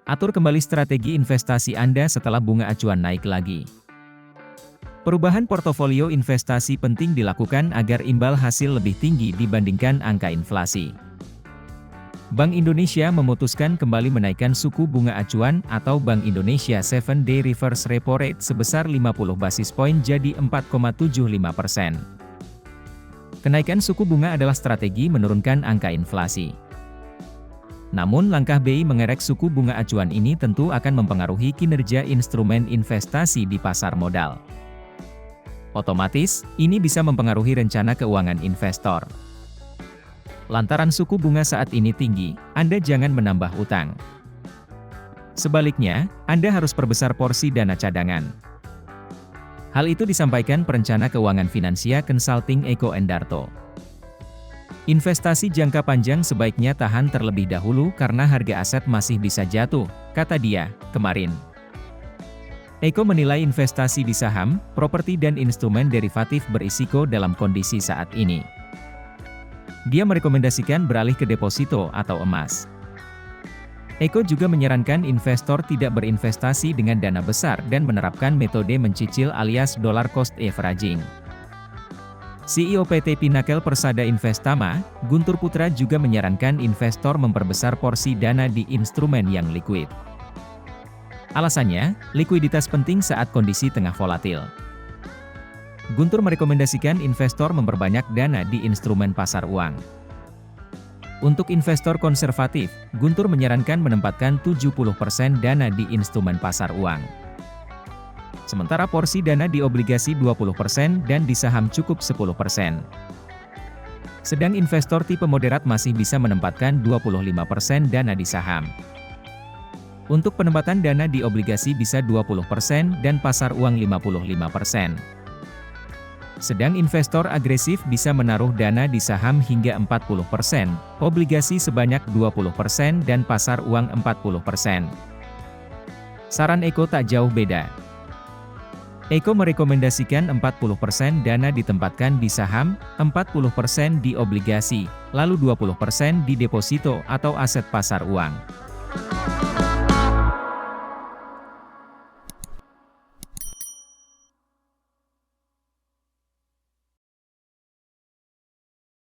Atur kembali strategi investasi Anda setelah bunga acuan naik lagi. Perubahan portofolio investasi penting dilakukan agar imbal hasil lebih tinggi dibandingkan angka inflasi. Bank Indonesia memutuskan kembali menaikkan suku bunga acuan atau Bank Indonesia 7-Day Reverse Repo Rate sebesar 50 basis poin jadi 4,75%. Kenaikan suku bunga adalah strategi menurunkan angka inflasi. Namun langkah BI mengerek suku bunga acuan ini tentu akan mempengaruhi kinerja instrumen investasi di pasar modal. Otomatis, ini bisa mempengaruhi rencana keuangan investor. Lantaran suku bunga saat ini tinggi, Anda jangan menambah utang. Sebaliknya, Anda harus perbesar porsi dana cadangan. Hal itu disampaikan perencana keuangan Finansia Consulting Eko Endarto. Investasi jangka panjang sebaiknya tahan terlebih dahulu karena harga aset masih bisa jatuh, kata dia, kemarin. Eko menilai investasi di saham, properti dan instrumen derivatif berisiko dalam kondisi saat ini. Dia merekomendasikan beralih ke deposito atau emas. Eko juga menyarankan investor tidak berinvestasi dengan dana besar dan menerapkan metode mencicil alias dollar cost averaging. CEO PT Pinnacle Persada Investama, Guntur Putra juga menyarankan investor memperbesar porsi dana di instrumen yang liquid. Alasannya, likuiditas penting saat kondisi tengah volatil. Guntur merekomendasikan investor memperbanyak dana di instrumen pasar uang. Untuk investor konservatif, Guntur menyarankan menempatkan 70% dana di instrumen pasar uang. Sementara porsi dana di obligasi 20% dan di saham cukup 10%. Sedang investor tipe moderat masih bisa menempatkan 25% dana di saham. Untuk penempatan dana di obligasi bisa 20% dan pasar uang 55%. Sedang investor agresif bisa menaruh dana di saham hingga 40%, obligasi sebanyak 20% dan pasar uang 40%. Saran Eko tak jauh beda. Eko merekomendasikan 40% dana ditempatkan di saham, 40% di obligasi, lalu 20% di deposito atau aset pasar uang.